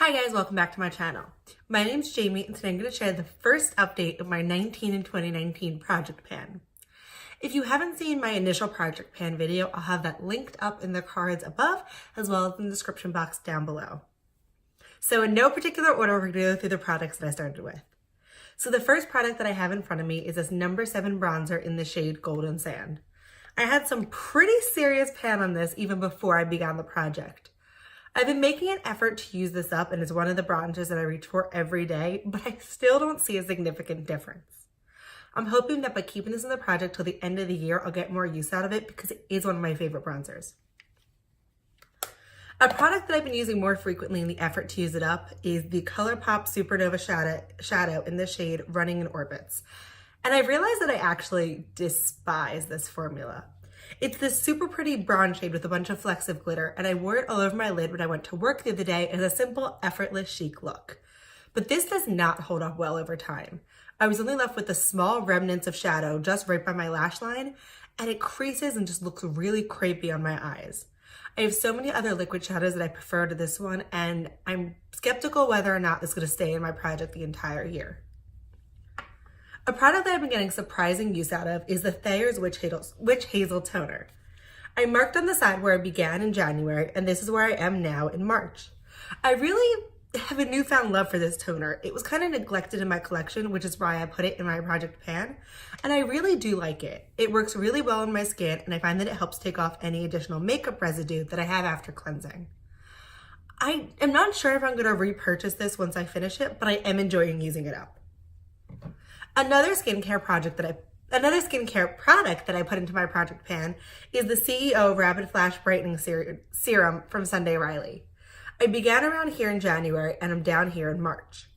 Hi guys, welcome back to my channel. My name's Jamie and today I'm going to share the first update of my 19 and 2019 project pan. If you haven't seen my initial project pan video, I'll have that linked up in the cards above as well as in the description box down below. So in no particular order, we're going to go through the products that I started with. So the first product that I have in front of me is this number 7 bronzer in the shade Golden Sand. I had some pretty serious pan on this even before I began the project. I've been making an effort to use this up and it's one of the bronzers that I reach for every day, but I still don't see a significant difference. I'm hoping that by keeping this in the project till the end of the year, I'll get more use out of it because it is one of my favorite bronzers. A product that I've been using more frequently in the effort to use it up is the ColourPop Supernova Shadow in the shade Running in Orbits. And I realized that I actually despise this formula. It's this super pretty bronze shade with a bunch of flecks of glitter, and I wore it all over my lid when I went to work the other day as a simple, effortless, chic look. But this does not hold up well over time. I was only left with the small remnants of shadow just right by my lash line, and it creases and just looks really crepey on my eyes. I have so many other liquid shadows that I prefer to this one, and I'm skeptical whether or not this is going to stay in my project the entire year. A product that I've been getting surprising use out of is the Thayer's Witch Hazel Toner. I marked on the side where I began in January, and this is where I am now in March. I really have a newfound love for this toner. It was kind of neglected in my collection, which is why I put it in my project pan, and I really do like it. It works really well on my skin, and I find that it helps take off any additional makeup residue that I have after cleansing. I am not sure if I'm going to repurchase this once I finish it, but I am enjoying using it up. Another skincare product that I put into my project pan is the CEO Rapid Flash Brightening Serum from Sunday Riley. I began around here in January and I'm down here in March.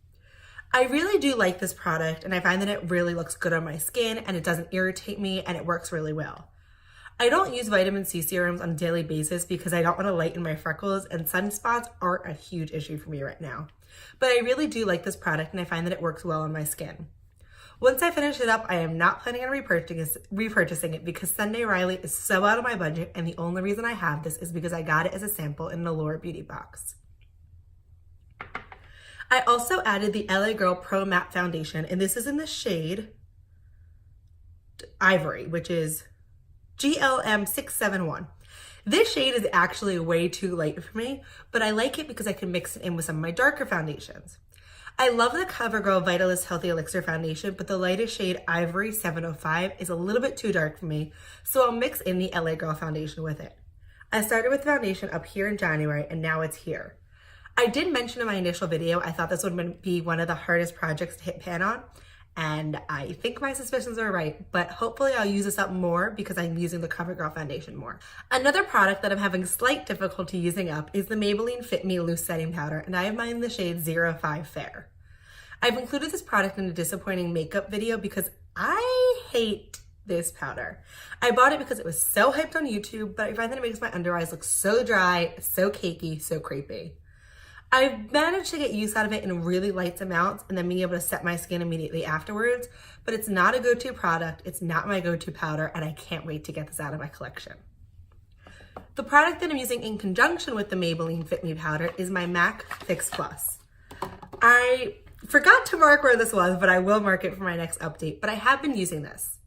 I really do like this product and I find that it really looks good on my skin and it doesn't irritate me and it works really well. I don't use vitamin C serums on a daily basis because I don't want to lighten my freckles and sunspots aren't a huge issue for me right now. But I really do like this product and I find that it works well on my skin. Once I finish it up, I am not planning on repurchasing it because Sunday Riley is so out of my budget and the only reason I have this is because I got it as a sample in an Allure Beauty box. I also added the LA Girl Pro Matte Foundation and this is in the shade Ivory, which is GLM 671. This shade is actually way too light for me, but I like it because I can mix it in with some of my darker foundations. I love the CoverGirl Vitalist Healthy Elixir Foundation, but the lightest shade Ivory 705 is a little bit too dark for me, so I'll mix in the LA Girl foundation with it. I started with foundation up here in January, and now it's here. I did mention in my initial video, I thought this would be one of the hardest projects to hit pan on, and I think my suspicions are right, but hopefully I'll use this up more because I'm using the CoverGirl foundation more. Another product that I'm having slight difficulty using up is the Maybelline Fit Me Loose Setting Powder, and I have mine in the shade 05 Fair. I've included this product in a disappointing makeup video because I hate this powder. I bought it because it was so hyped on YouTube, but I find that it makes my under eyes look so dry, so cakey, so crepey. I've managed to get use out of it in really light amounts and then being able to set my skin immediately afterwards, but it's not a go-to product, it's not my go-to powder, and I can't wait to get this out of my collection. The product that I'm using in conjunction with the Maybelline Fit Me powder is my MAC Fix Plus. I forgot to mark where this was, but I will mark it for my next update, but I have been using this.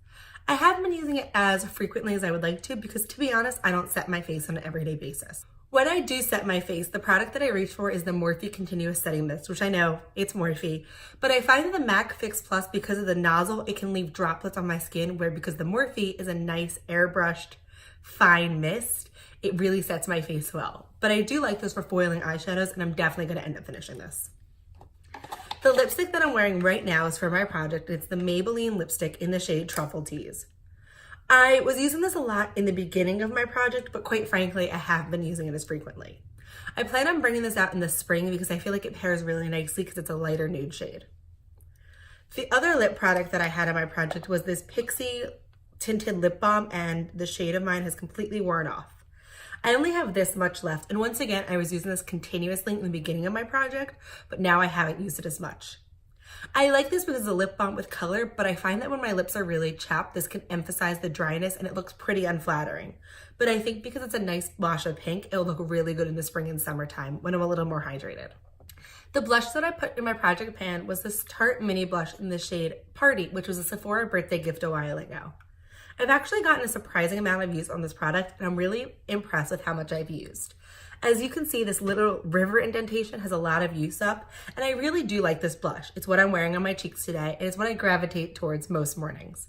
I haven't been using it as frequently as I would like to because, to be honest, I don't set my face on an everyday basis. When I do set my face, the product that I reach for is the Morphe Continuous Setting Mist, which I know it's Morphe, but I find that the MAC Fix Plus, because of the nozzle, it can leave droplets on my skin, where because the Morphe is a nice airbrushed, fine mist, it really sets my face well. But I do like this for foiling eyeshadows, and I'm definitely going to end up finishing this. The lipstick that I'm wearing right now is for my project. It's the Maybelline lipstick in the shade Truffle Tease. I was using this a lot in the beginning of my project, but quite frankly, I haven't been using it as frequently. I plan on bringing this out in the spring because I feel like it pairs really nicely because it's a lighter nude shade. The other lip product that I had on my project was this Pixi tinted lip balm, and the shade of mine has completely worn off. I only have this much left, and once again, I was using this continuously in the beginning of my project, but now I haven't used it as much. I like this because it's a lip balm with color, but I find that when my lips are really chapped, this can emphasize the dryness and it looks pretty unflattering. But I think because it's a nice wash of pink, it'll look really good in the spring and summertime when I'm a little more hydrated. The blush that I put in my project pan was this Tarte mini blush in the shade Party, which was a Sephora birthday gift a while ago. I've actually gotten a surprising amount of use on this product, and I'm really impressed with how much I've used. As you can see, this little river indentation has a lot of use up, and I really do like this blush. It's what I'm wearing on my cheeks today, and it's what I gravitate towards most mornings.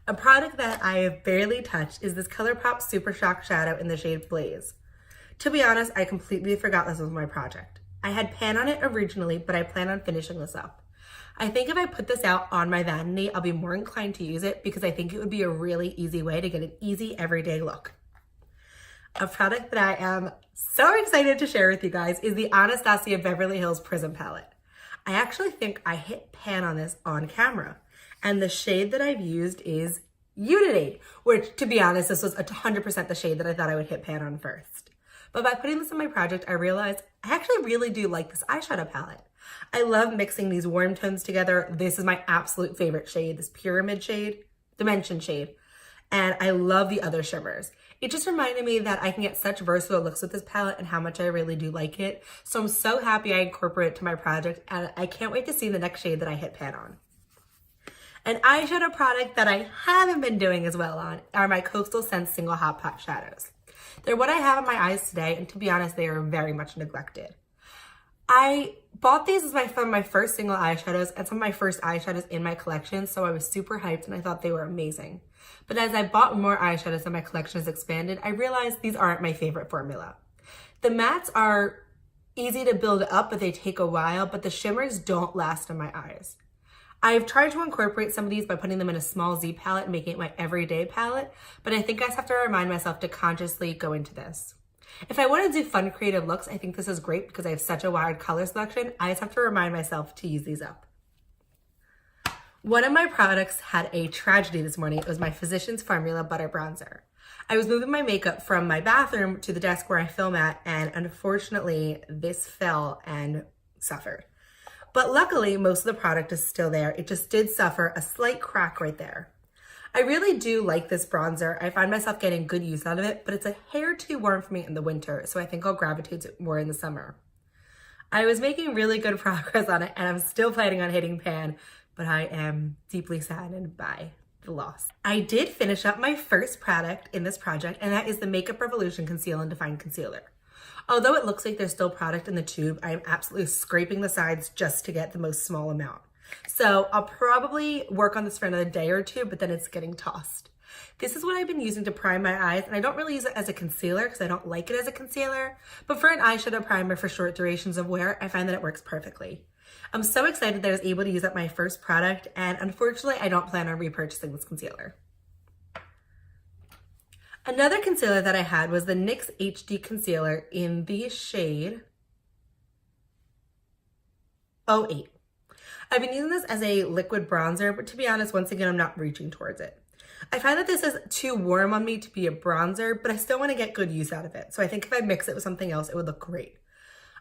A product that I have barely touched is this ColourPop Super Shock Shadow in the shade Blaze. To be honest, I completely forgot this was my project. I had pan on it originally, but I plan on finishing this up. I think if I put this out on my vanity, I'll be more inclined to use it because I think it would be a really easy way to get an easy everyday look. A product that I am so excited to share with you guys is the Anastasia Beverly Hills Prism Palette. I actually think I hit pan on this on camera, and the shade that I've used is Unity, which, to be honest, this was 100% the shade that I thought I would hit pan on first. But by putting this in my project, I realized I actually really do like this eyeshadow palette. I love mixing these warm tones together. This is my absolute favorite shade, this Pyramid shade, Dimension shade. And I love the other shimmers. It just reminded me that I can get such versatile looks with this palette and how much I really do like it. So I'm so happy I incorporate it to my project, and I can't wait to see the next shade that I hit pan on. An eyeshadow product that I haven't been doing as well on are my Coastal Scents Single Hot Pot Shadows. They're what I have on my eyes today, and to be honest, they are very much neglected. I bought these as my first single eyeshadows and some of my first eyeshadows in my collection, so I was super hyped and I thought they were amazing. But as I bought more eyeshadows and my collection has expanded, I realized these aren't my favorite formula. The mattes are easy to build up, but they take a while, but the shimmers don't last on my eyes. I've tried to incorporate some of these by putting them in a small Z palette and making it my everyday palette, but I think I just have to remind myself to consciously go into this. If I want to do fun creative looks, I think this is great because I have such a wide color selection. I just have to remind myself to use these up. One of my products had a tragedy this morning. It was my Physicians Formula Butter Bronzer. I was moving my makeup from my bathroom to the desk where I film at, and unfortunately this fell and suffered. But luckily, most of the product is still there. It just did suffer a slight crack right there. I really do like this bronzer. I find myself getting good use out of it, but it's a hair too warm for me in the winter, so I think I'll gravitate to it more in the summer. I was making really good progress on it, and I'm still planning on hitting pan, but I am deeply saddened by the loss. I did finish up my first product in this project, and that is the Makeup Revolution Conceal and Define Concealer. Although it looks like there's still product in the tube, I am absolutely scraping the sides just to get the most small amount. So I'll probably work on this for another day or two, but then it's getting tossed. This is what I've been using to prime my eyes, and I don't really use it as a concealer because I don't like it as a concealer, but for an eyeshadow primer for short durations of wear, I find that it works perfectly. I'm so excited that I was able to use up my first product, and unfortunately, I don't plan on repurchasing this concealer. Another concealer that I had was the NYX HD Concealer in the shade 08. I've been using this as a liquid bronzer, but to be honest, once again, I'm not reaching towards it. I find that this is too warm on me to be a bronzer, but I still want to get good use out of it. So I think if I mix it with something else, it would look great.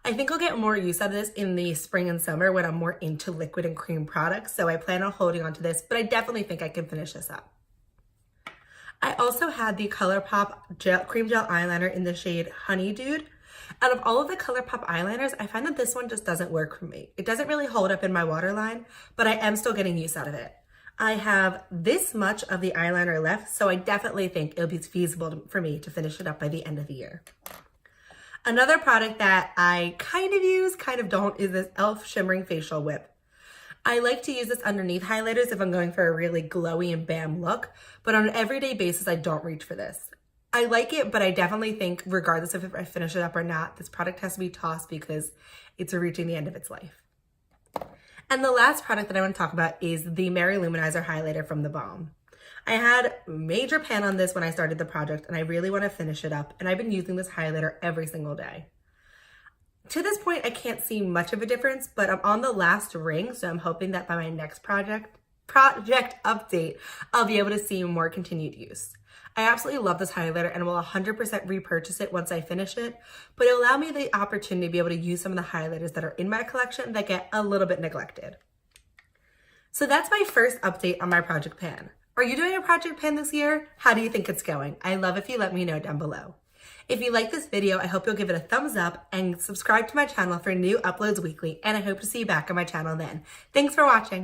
I think I'll get more use out of this in the spring and summer when I'm more into liquid and cream products. So I plan on holding on to this, but I definitely think I can finish this up. I also had the ColourPop Cream Gel Eyeliner in the shade Honey Dude. Out of all of the ColourPop eyeliners, I find that this one just doesn't work for me. It doesn't really hold up in my waterline, but I am still getting use out of it. I have this much of the eyeliner left, so I definitely think it'll be feasible for me to finish it up by the end of the year. Another product that I kind of use, kind of don't, is this e.l.f. Shimmering Facial Whip. I like to use this underneath highlighters if I'm going for a really glowy and bam look, but on an everyday basis, I don't reach for this. I like it, but I definitely think regardless of if I finish it up or not, this product has to be tossed because it's reaching the end of its life. And the last product that I want to talk about is the Mary Luminizer Highlighter from The Balm. I had major pan on this when I started the project, and I really want to finish it up, and I've been using this highlighter every single day. To this point, I can't see much of a difference, but I'm on the last ring, so I'm hoping that by my next project update, I'll be able to see more continued use. I absolutely love this highlighter and will 100% repurchase it once I finish it, but it'll allow me the opportunity to be able to use some of the highlighters that are in my collection that get a little bit neglected. So that's my first update on my project pan. Are you doing a project pan this year? How do you think it's going? I love if you let me know down below. If you like this video, I hope you'll give it a thumbs up and subscribe to my channel for new uploads weekly, and I hope to see you back on my channel then. Thanks for watching.